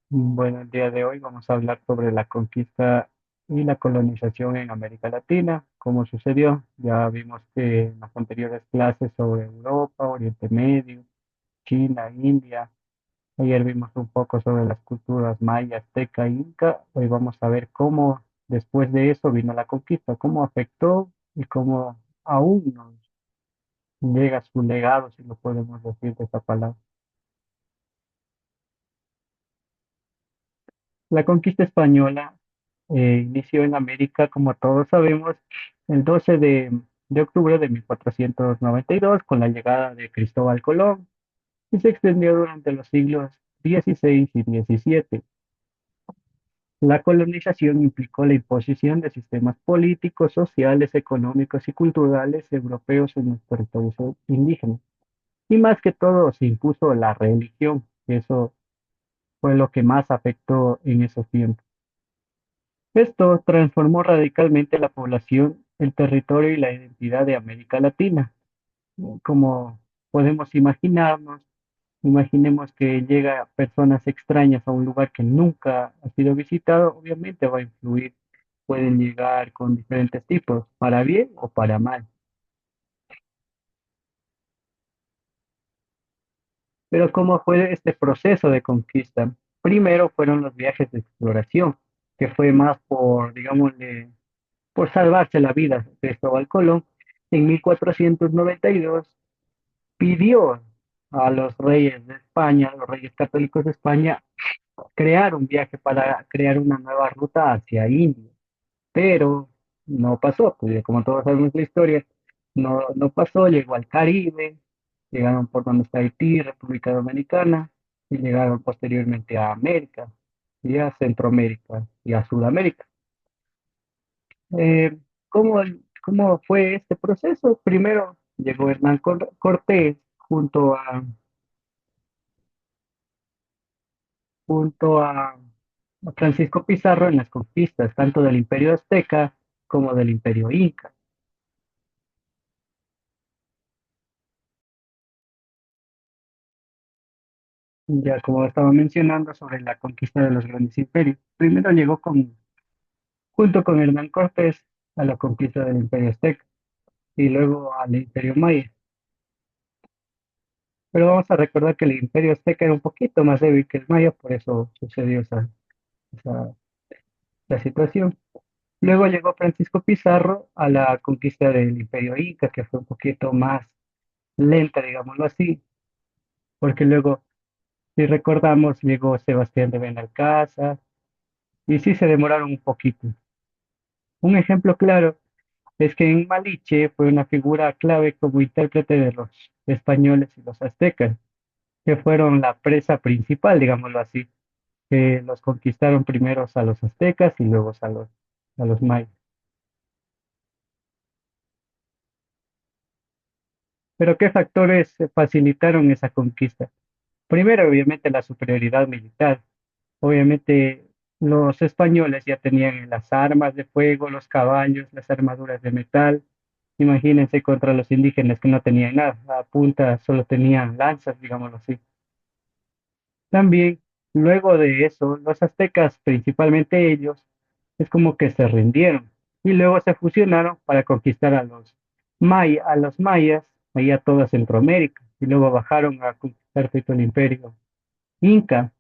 Bueno, el día de hoy vamos a hablar sobre la conquista y la colonización en América Latina, cómo sucedió. Ya vimos que en las anteriores clases sobre Europa, Oriente Medio, China, India. Ayer vimos un poco sobre las culturas maya, azteca, inca. Hoy vamos a ver cómo después de eso vino la conquista, cómo afectó y cómo aún nos llega su legado, si lo podemos decir de esta palabra. La conquista española inició en América, como todos sabemos, el 12 de octubre de 1492 con la llegada de Cristóbal Colón y se extendió durante los siglos XVI y XVII. La colonización implicó la imposición de sistemas políticos, sociales, económicos y culturales europeos en los territorios indígenas. Y más que todo se impuso la religión, que eso fue lo que más afectó en esos tiempos. Esto transformó radicalmente la población, el territorio y la identidad de América Latina. Como podemos imaginarnos, imaginemos que llega personas extrañas a un lugar que nunca ha sido visitado, obviamente va a influir, pueden llegar con diferentes tipos, para bien o para mal. Pero ¿cómo fue este proceso de conquista? Primero fueron los viajes de exploración, que fue más por, digámosle, por salvarse la vida. Cristóbal Colón en 1492 pidió a los reyes de España, los reyes católicos de España, crear un viaje para crear una nueva ruta hacia India, pero no pasó, pues como todos sabemos la historia, no pasó, llegó al Caribe, llegaron por donde está Haití, República Dominicana, y llegaron posteriormente a América, y a Centroamérica y a Sudamérica. Eh, ¿cómo, cómo fue este proceso? Primero llegó Hernán Cortés junto a Francisco Pizarro en las conquistas, tanto del Imperio Azteca como del Imperio Inca. Ya como estaba mencionando sobre la conquista de los grandes imperios. Primero llegó junto con Hernán Cortés a la conquista del Imperio Azteca y luego al Imperio Maya. Pero vamos a recordar que el Imperio Azteca era un poquito más débil que el Maya, por eso sucedió esa, la situación. Luego llegó Francisco Pizarro a la conquista del Imperio Inca, que fue un poquito más lenta, digámoslo así, porque luego, si recordamos, llegó Sebastián de Benalcázar, y sí se demoraron un poquito. Un ejemplo claro es que en Maliche fue una figura clave como intérprete de los españoles y los aztecas, que fueron la presa principal, digámoslo así, que los conquistaron primero a los aztecas y luego a los mayas. Pero ¿qué factores facilitaron esa conquista? Primero, obviamente, la superioridad militar. Obviamente, los españoles ya tenían las armas de fuego, los caballos, las armaduras de metal. Imagínense contra los indígenas que no tenían nada, a punta solo tenían lanzas, digámoslo así. También, luego de eso, los aztecas, principalmente ellos, es como que se rindieron y luego se fusionaron para conquistar a los mayas, ahí a toda Centroamérica, y luego bajaron a conquistar todo el imperio inca.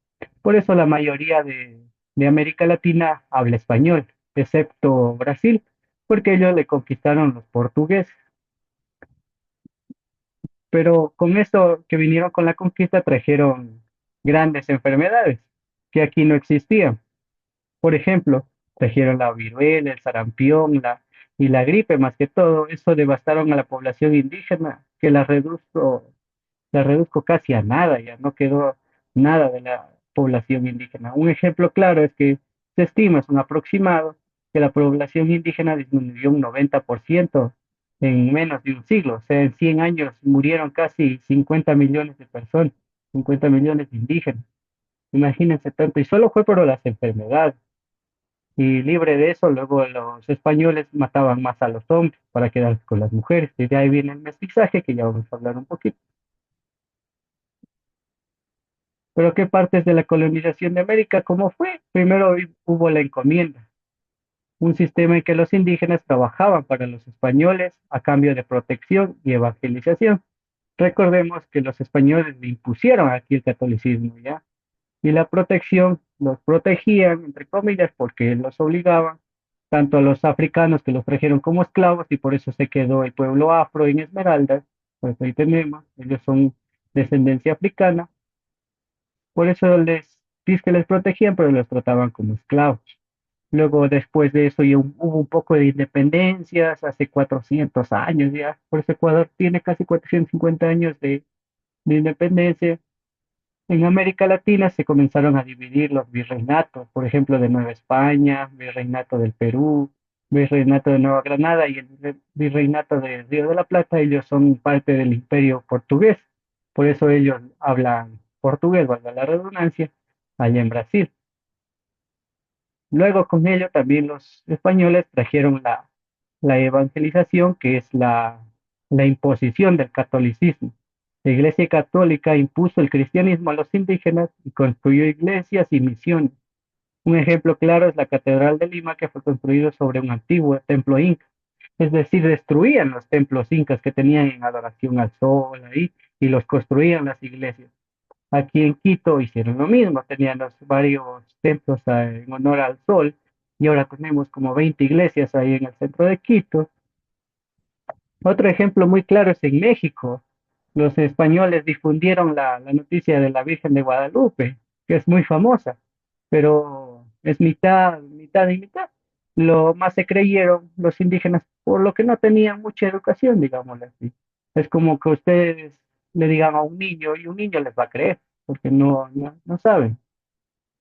Por eso la mayoría de América Latina habla español, excepto Brasil, porque ellos le conquistaron los portugueses. Pero con esto que vinieron con la conquista trajeron grandes enfermedades que aquí no existían. Por ejemplo, trajeron la viruela, el sarampión, y la gripe más que todo. Eso devastaron a la población indígena, que la redujo casi a nada, ya no quedó nada de la población indígena. Un ejemplo claro es que se estima, es un aproximado, que la población indígena disminuyó un 90% en menos de un siglo. O sea, en 100 años murieron casi 50 millones de personas, 50 millones de indígenas. Imagínense tanto, y solo fue por las enfermedades. Y libre de eso, luego los españoles mataban más a los hombres para quedarse con las mujeres. Y de ahí viene el mestizaje, que ya vamos a hablar un poquito. Pero ¿qué partes de la colonización de América? ¿Cómo fue? Primero hubo la encomienda, un sistema en que los indígenas trabajaban para los españoles a cambio de protección y evangelización. Recordemos que los españoles le impusieron aquí el catolicismo, ¿ya? Y la protección los protegían, entre comillas, porque los obligaban, tanto a los africanos que los trajeron como esclavos, y por eso se quedó el pueblo afro en Esmeraldas, pues ahí tenemos, ellos son descendencia africana, por eso dice que les protegían, pero los trataban como esclavos. Luego, después de eso, ya hubo un poco de independencias, hace 400 años ya, por eso Ecuador tiene casi 450 años de independencia. En América Latina se comenzaron a dividir los virreinatos, por ejemplo, de Nueva España, virreinato del Perú, virreinato de Nueva Granada y el virreinato de Río de la Plata. Ellos son parte del imperio portugués, por eso ellos hablan portugués, valga la redundancia, allá en Brasil. Luego con ello también los españoles trajeron la evangelización, que es la imposición del catolicismo. La Iglesia Católica impuso el cristianismo a los indígenas y construyó iglesias y misiones. Un ejemplo claro es la Catedral de Lima, que fue construido sobre un antiguo templo inca. Es decir, destruían los templos incas que tenían en adoración al sol ahí y los construían las iglesias. Aquí en Quito hicieron lo mismo, tenían varios templos en honor al sol y ahora tenemos como 20 iglesias ahí en el centro de Quito. Otro ejemplo muy claro es en México. Los españoles difundieron la noticia de la Virgen de Guadalupe, que es muy famosa, pero es mitad, mitad y mitad. Lo más se creyeron los indígenas, por lo que no tenían mucha educación, digámoslo así. Es como que ustedes le digan a un niño y un niño les va a creer, porque no saben.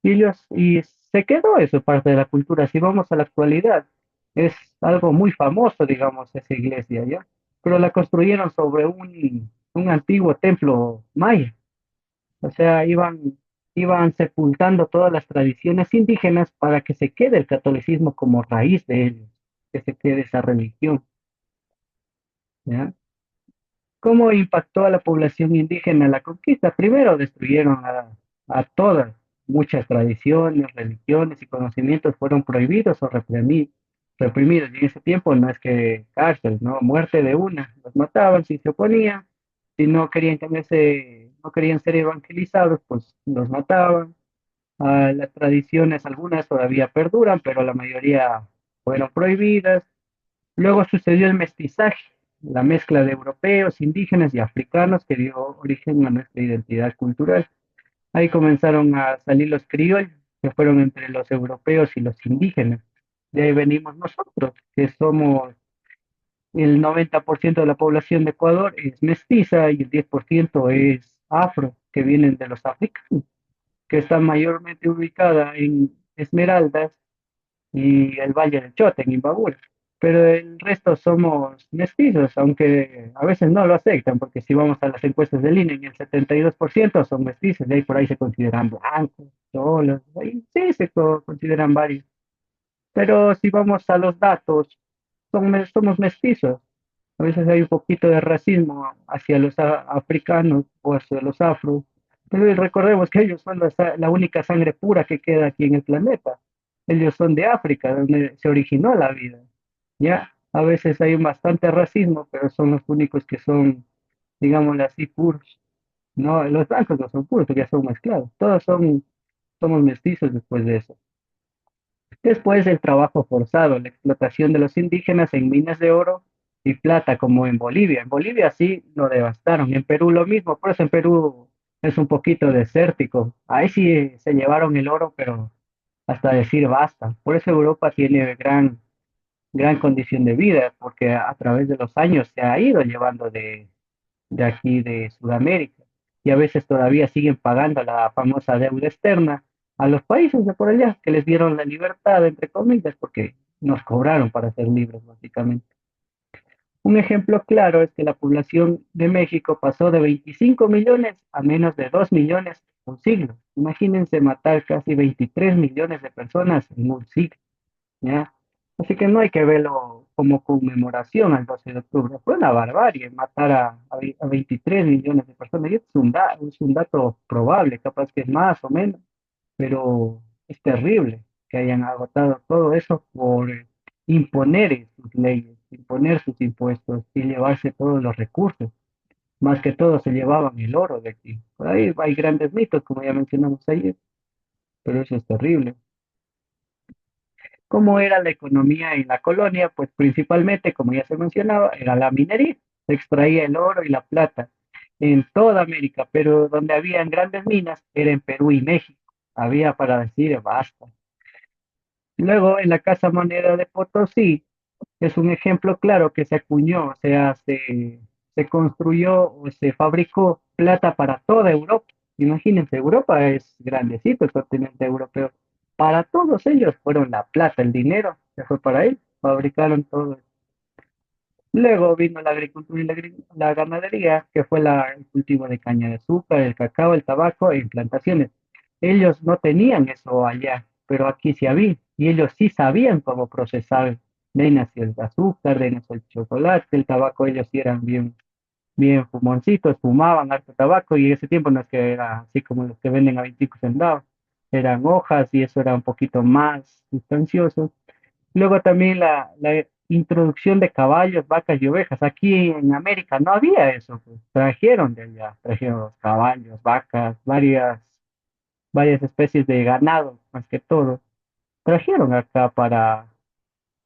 Y se quedó eso parte de la cultura. Si vamos a la actualidad, es algo muy famoso, digamos, esa iglesia, ¿ya? Pero la construyeron sobre un antiguo templo maya. O sea, iban sepultando todas las tradiciones indígenas para que se quede el catolicismo como raíz de ellos, que se quede esa religión, ¿ya? ¿Cómo impactó a la población indígena la conquista? Primero destruyeron a todas, muchas tradiciones, religiones y conocimientos fueron prohibidos o reprimidos. Y en ese tiempo no es que cárcel, ¿no? Muerte de una. Los mataban si se oponían, si no querían cambiarse, no querían ser evangelizados, pues los mataban. Las tradiciones, algunas todavía perduran, pero la mayoría fueron prohibidas. Luego sucedió el mestizaje, la mezcla de europeos, indígenas y africanos que dio origen a nuestra identidad cultural. Ahí comenzaron a salir los criollos, que fueron entre los europeos y los indígenas. De ahí venimos nosotros, que somos el 90% de la población de Ecuador es mestiza y el 10% es afro, que vienen de los africanos, que están mayormente ubicada en Esmeraldas y el Valle del Chota, en Imbabura. Pero el resto somos mestizos, aunque a veces no lo aceptan, porque si vamos a las encuestas del INE, el 72% son mestizos, de ahí por ahí se consideran blancos, solos, ahí sí se consideran varios. Pero si vamos a los datos, somos mestizos. A veces hay un poquito de racismo hacia los africanos o hacia los afro, pero recordemos que ellos son la única sangre pura que queda aquí en el planeta. Ellos son de África, donde se originó la vida. Ya, a veces hay bastante racismo, pero son los únicos que son, digámoslo así, puros. No, los blancos no son puros, porque ya son mezclados. Somos mestizos después de eso. Después el trabajo forzado, la explotación de los indígenas en minas de oro y plata, como en Bolivia. En Bolivia sí lo devastaron, en Perú lo mismo, por eso en Perú es un poquito desértico. Ahí sí se llevaron el oro, pero hasta decir basta. Por eso Europa tiene gran condición de vida, porque a través de los años se ha ido llevando de aquí de Sudamérica y a veces todavía siguen pagando la famosa deuda externa a los países de por allá que les dieron la libertad, entre comillas, porque nos cobraron para ser libres, básicamente. Un ejemplo claro es que la población de México pasó de 25 millones a menos de 2 millones en un siglo. Imagínense matar casi 23 millones de personas en un siglo, ¿ya? Así que no hay que verlo como conmemoración al 12 de octubre. Fue una barbarie matar a 23 millones de personas. Y es un dato probable, capaz que es más o menos, pero es terrible que hayan agotado todo eso por imponer sus leyes, imponer sus impuestos y llevarse todos los recursos. Más que todo se llevaban el oro de aquí. Por ahí hay grandes mitos, como ya mencionamos ayer, pero eso es terrible. ¿Cómo era la economía en la colonia? Pues principalmente, como ya se mencionaba, era la minería. Se extraía el oro y la plata en toda América, pero donde habían grandes minas era en Perú y México. Había para decir basta. Luego, en la Casa Moneda de Potosí, es un ejemplo claro que se acuñó, o sea, se construyó o se fabricó plata para toda Europa. Imagínense, Europa es grandecito, el continente europeo. Para todos ellos fueron la plata, el dinero, se fue para ellos, fabricaron todo. Luego vino la agricultura y la ganadería, que fue el cultivo de caña de azúcar, el cacao, el tabaco e implantaciones. Ellos no tenían eso allá, pero aquí sí había, y ellos sí sabían cómo procesar. De ahí nació el azúcar, de ahí nació el chocolate, el tabaco, ellos sí eran bien fumoncitos, fumaban harto tabaco, y en ese tiempo no es que era así como los que venden a 25 centavos, eran hojas y eso era un poquito más sustancioso. Luego también la introducción de caballos, vacas y ovejas. Aquí en América no había eso, pues. Trajeron de allá, trajeron los caballos, vacas, varias especies de ganado, más que todo. Trajeron acá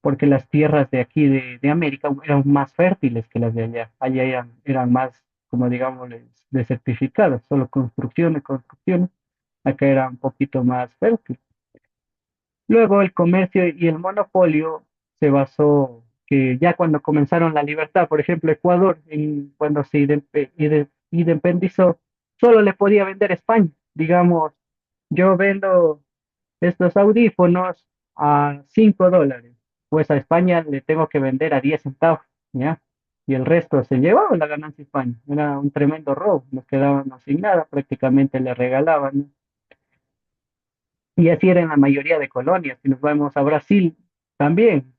porque las tierras de aquí de América eran más fértiles que las de allá. Allá eran más, como digamos, desertificadas, solo construcciones, construcciones. Acá era un poquito más fértil. Luego el comercio y el monopolio se basó que ya cuando comenzaron la libertad, por ejemplo, Ecuador, cuando se independizó, solo le podía vender a España. Digamos, yo vendo estos audífonos a $5, pues a España le tengo que vender a 10 centavos, ¿ya? Y el resto se llevaba la ganancia a España. Era un tremendo robo, nos quedábamos sin nada, prácticamente le regalaban, ¿no? Y así era en la mayoría de colonias. Si nos vamos a Brasil, también,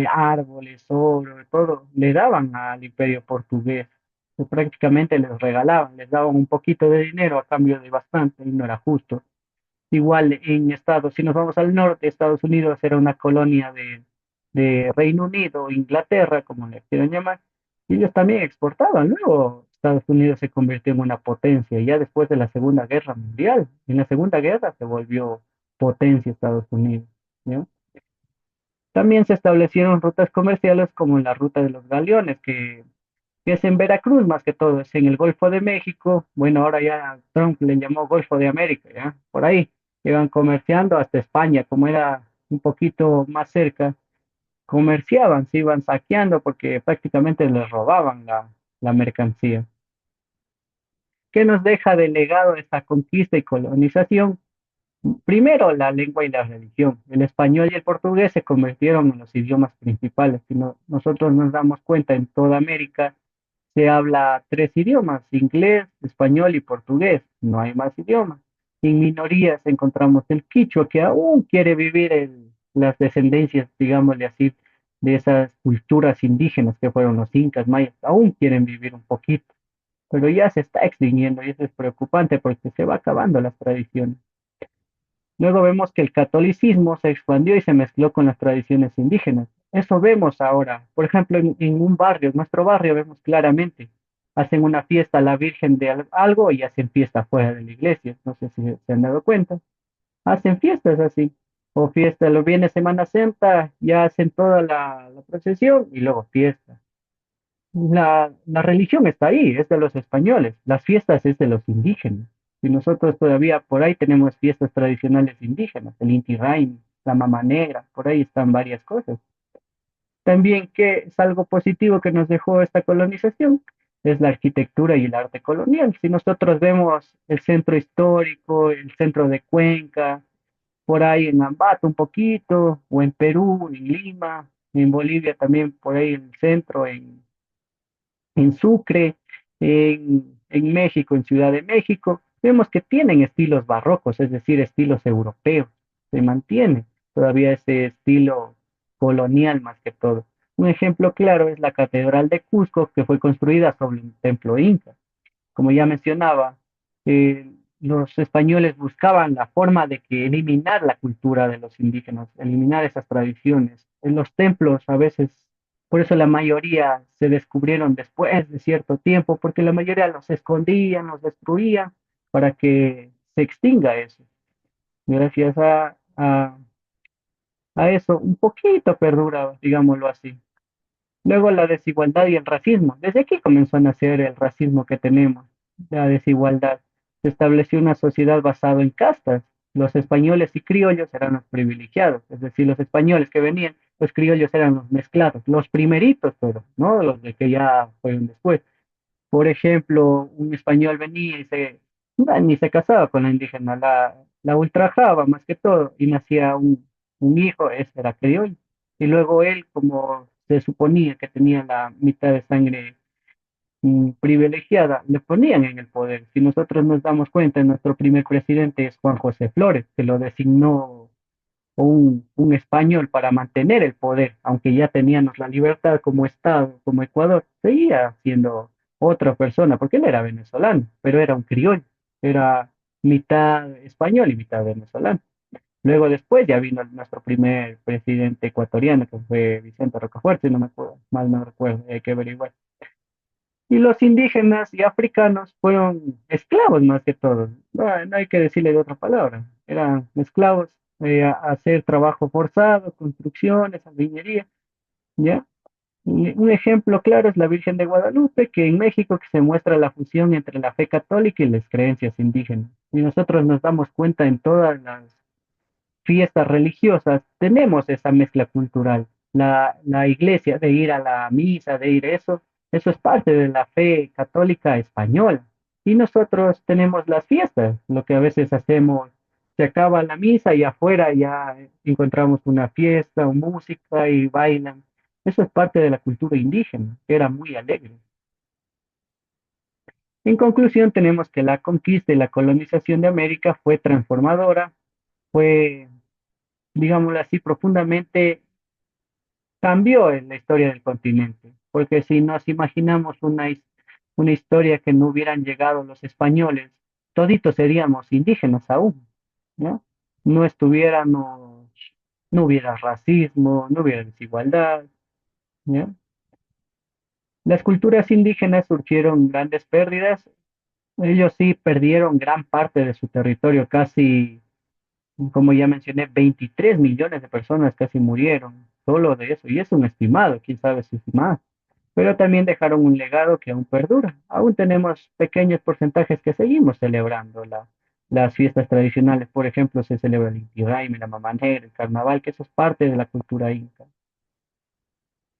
árboles, oro, todo, le daban al imperio portugués. Pues prácticamente les regalaban, les daban un poquito de dinero a cambio de bastante y no era justo. Igual en Estados, si nos vamos al norte, Estados Unidos era una colonia de Reino Unido, Inglaterra, como le quieran llamar, y ellos también exportaban. Luego Estados Unidos se convirtió en una potencia, ya después de la Segunda Guerra Mundial. En la Segunda Guerra se volvió potencia Estados Unidos, ¿no? También se establecieron rutas comerciales como la ruta de los galeones, que es en Veracruz más que todo, es en el Golfo de México. Bueno, ahora ya Trump le llamó Golfo de América, ¿ya? Por ahí iban comerciando hasta España, como era un poquito más cerca, comerciaban, se iban saqueando porque prácticamente les robaban la mercancía. ¿Qué nos deja de legado esta conquista y colonización? Primero, la lengua y la religión. El español y el portugués se convirtieron en los idiomas principales. Si nosotros nos damos cuenta, en toda América se habla tres idiomas: inglés, español y portugués. No hay más idiomas. En minorías encontramos el quichua, que aún quiere vivir las descendencias, digámosle así, de esas culturas indígenas que fueron los incas, mayas. Aún quieren vivir un poquito, pero ya se está extinguiendo y eso es preocupante porque se va acabando las tradiciones. Luego vemos que el catolicismo se expandió y se mezcló con las tradiciones indígenas. Eso vemos ahora. Por ejemplo, en un barrio, en nuestro barrio, vemos claramente. Hacen una fiesta a la Virgen de algo y hacen fiesta fuera de la iglesia. No sé si se han dado cuenta. Hacen fiestas así. O fiesta, lo viene Semana Santa, ya hacen toda la procesión y luego fiesta. La religión está ahí, es de los españoles, las fiestas es de los indígenas. Y nosotros todavía por ahí tenemos fiestas tradicionales indígenas, el Inti Raymi, la Mama Negra, por ahí están varias cosas. También que es algo positivo que nos dejó esta colonización, es la arquitectura y el arte colonial. Si nosotros vemos el centro histórico, el centro de Cuenca, por ahí en Ambato un poquito, o en Perú, en Lima, en Bolivia también por ahí en el centro, en Sucre, en México, en Ciudad de México, vemos que tienen estilos barrocos, es decir, estilos europeos. Se mantiene todavía ese estilo, colonial más que todo. Un ejemplo claro es la Catedral de Cusco, que fue construida sobre un templo inca. Como ya mencionaba, los españoles buscaban la forma de que eliminar la cultura de los indígenas, eliminar esas tradiciones. En los templos a veces, por eso la mayoría se descubrieron después de cierto tiempo, porque la mayoría los escondían, los destruían para que se extinga eso. Gracias a eso, un poquito perdura, digámoslo así. Luego la desigualdad y el racismo. Desde aquí comenzó a nacer el racismo que tenemos, la desigualdad. Se estableció una sociedad basada en castas. Los españoles y criollos eran los privilegiados, es decir, los españoles que venían, los criollos eran los mezclados, los primeritos, pero no los de que ya fueron después. Por ejemplo, un español venía y ni se casaba con la indígena, la ultrajaba más que todo y nacía un hijo, ese era criollo. Y luego él, como se suponía que tenía la mitad de sangre privilegiada, le ponían en el poder. Si nosotros nos damos cuenta, nuestro primer presidente es Juan José Flores, que lo designó un español para mantener el poder, aunque ya teníamos la libertad como Estado, como Ecuador, seguía siendo otra persona, porque él era venezolano, pero era un criollo, era mitad español y mitad venezolano. Luego después ya vino nuestro primer presidente ecuatoriano, que fue Vicente Rocafuerte, si no me acuerdo, mal no recuerdo, hay que averiguar. Y los indígenas y africanos fueron esclavos más que todo. No, no hay que decirle de otra palabra. Eran esclavos a hacer trabajo forzado, construcciones, jardinería, ¿ya? Y un ejemplo claro es la Virgen de Guadalupe, que en México que se muestra la fusión entre la fe católica y las creencias indígenas. Y nosotros nos damos cuenta en todas las fiestas religiosas, tenemos esa mezcla cultural. La iglesia, de ir a la misa, de ir a eso es parte de la fe católica española. Y nosotros tenemos las fiestas, lo que a veces hacemos, se acaba la misa y afuera ya encontramos una fiesta o música y bailan. Eso es parte de la cultura indígena, que era muy alegre. En conclusión, tenemos que la conquista y la colonización de América fue transformadora, fue digámoslo así, profundamente cambió en la historia del continente. Porque si nos imaginamos una historia que no hubieran llegado los españoles, toditos seríamos indígenas aún, ¿no? No estuviéramos, no hubiera racismo, no hubiera desigualdad, ¿ya? Las culturas indígenas surgieron grandes pérdidas. Ellos sí perdieron gran parte de su territorio, casi como ya mencioné, 23 millones de personas casi murieron solo de eso, y es un estimado, quién sabe si es más. Pero también dejaron un legado que aún perdura. Aún tenemos pequeños porcentajes que seguimos celebrando las fiestas tradicionales. Por ejemplo, se celebra el Inti Raymi, la Mamá Negra, el Carnaval, que eso es parte de la cultura inca.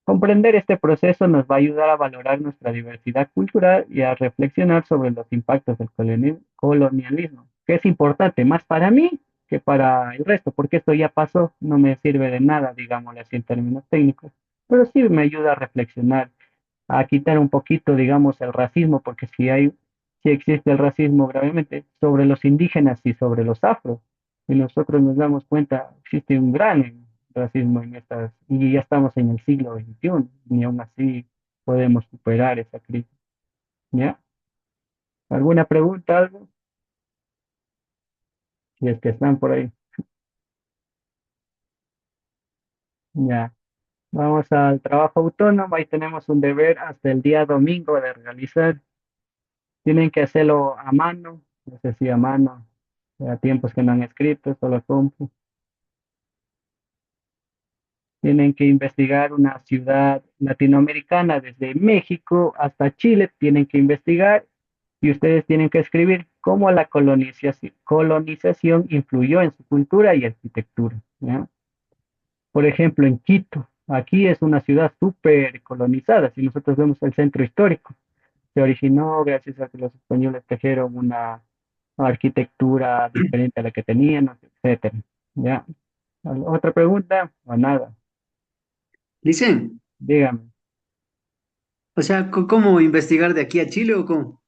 Comprender este proceso nos va a ayudar a valorar nuestra diversidad cultural y a reflexionar sobre los impactos del colonialismo, que es importante más para mí que para el resto, porque esto ya pasó, no me sirve de nada, digámoslo así en términos técnicos, pero sí me ayuda a reflexionar, a quitar un poquito, digamos, el racismo, porque si existe el racismo gravemente sobre los indígenas y sobre los afros, y nosotros nos damos cuenta, existe un gran racismo en estas, y ya estamos en el siglo XXI, y aún así podemos superar esa crisis, ¿ya? ¿Alguna pregunta, algo? Si es que están por ahí, ya. Vamos al trabajo autónomo, ahí tenemos un deber hasta el día domingo de realizar. Tienen que hacerlo a mano, no sé si a mano, a tiempos que no han escrito, solo compu. Tienen que investigar una ciudad latinoamericana desde México hasta Chile, tienen que investigar y ustedes tienen que escribir cómo la colonización influyó en su cultura y arquitectura, ¿ya? Por ejemplo, en Quito, aquí es una ciudad súper colonizada, si nosotros vemos el centro histórico. Se originó gracias a que los españoles trajeron una arquitectura diferente a la que tenían, etcétera. ¿Ya? ¿Otra pregunta? O nada. Dicen, Dígame. o sea, ¿cómo investigar de aquí a Chile o cómo?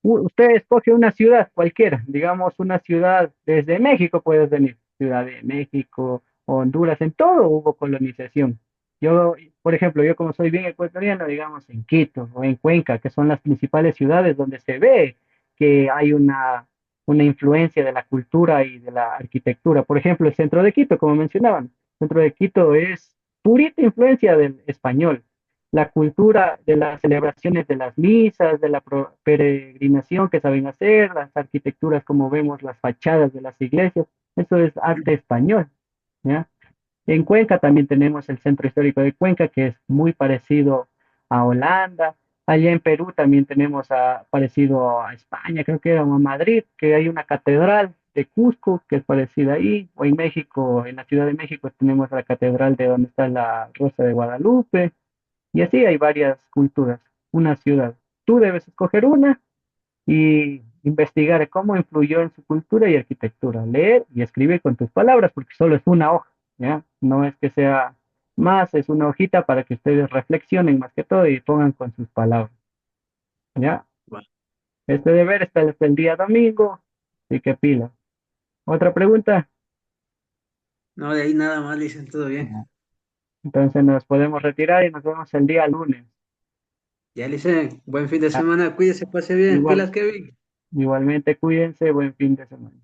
Usted escoge una ciudad cualquiera, digamos una ciudad desde México puedes venir, Ciudad de México Honduras, en todo hubo colonización. Yo, por ejemplo, yo como soy bien ecuatoriano, digamos en Quito o en Cuenca, que son las principales ciudades donde se ve que hay una influencia de la cultura y de la arquitectura. Por ejemplo, el centro de Quito, como mencionaban, el centro de Quito es purita influencia del español. La cultura de las celebraciones de las misas, de la peregrinación que saben hacer, las arquitecturas como vemos, las fachadas de las iglesias, eso es arte español. ¿Ya? En Cuenca también tenemos el Centro Histórico de Cuenca, que es muy parecido a Holanda. Allá en Perú también tenemos parecido a España, creo que era o a Madrid, que hay una catedral de Cusco que es parecida ahí. O en México, en la Ciudad de México, tenemos la catedral de donde está la Rosa de Guadalupe. Y así hay varias culturas, una ciudad. Tú debes escoger una y investigar cómo influyó en su cultura y arquitectura. Leer y escribir con tus palabras, porque solo es una hoja, ¿ya? No es que sea más, es una hojita para que ustedes reflexionen más que todo y pongan con sus palabras, ¿ya? Bueno, Este deber está hasta el día domingo, así que pila. ¿Otra pregunta? no, de ahí nada más, dicen todo bien. Ya. Entonces nos podemos retirar y nos vemos el día lunes. Ya, dicen, buen fin de Ah, semana, cuídese, pase bien, igual, pilas, Kevin. igualmente cuídense, buen fin de semana.